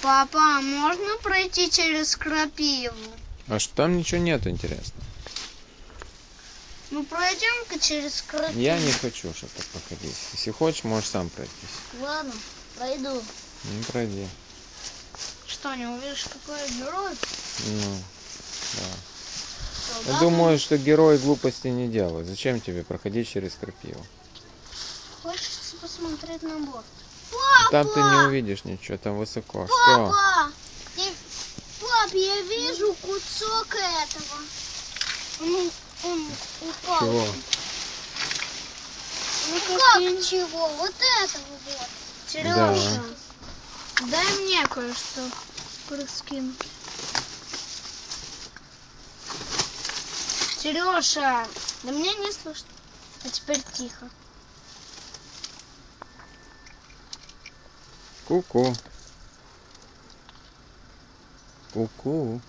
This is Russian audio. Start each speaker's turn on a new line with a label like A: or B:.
A: Папа, а можно пройти через крапиву?
B: А что там ничего нет интересного?
A: Ну пройдем-ка через крапиву.
B: Я не хочу, чтобы так проходить. Если хочешь, можешь сам пройтись.
A: Ладно, пройду.
B: Ну, пройди.
A: Что, не увидишь, какой я герой?
B: Ну, да.
A: Солдат?
B: Я думаю, что герои глупости не делают. Зачем тебе проходить через крапиву?
A: Хочется посмотреть на борт.
B: Там ты не увидишь ничего, там высоко. Что?
A: Папа! Пап, я вижу кусок этого. Он упал.
B: Чего?
A: Ну как чего? Вот этого вот. Сережа, дай мне кое-что раскинуть. Сережа, да мне не слышно. А теперь тихо.
B: Ку-ку. Ку-ку.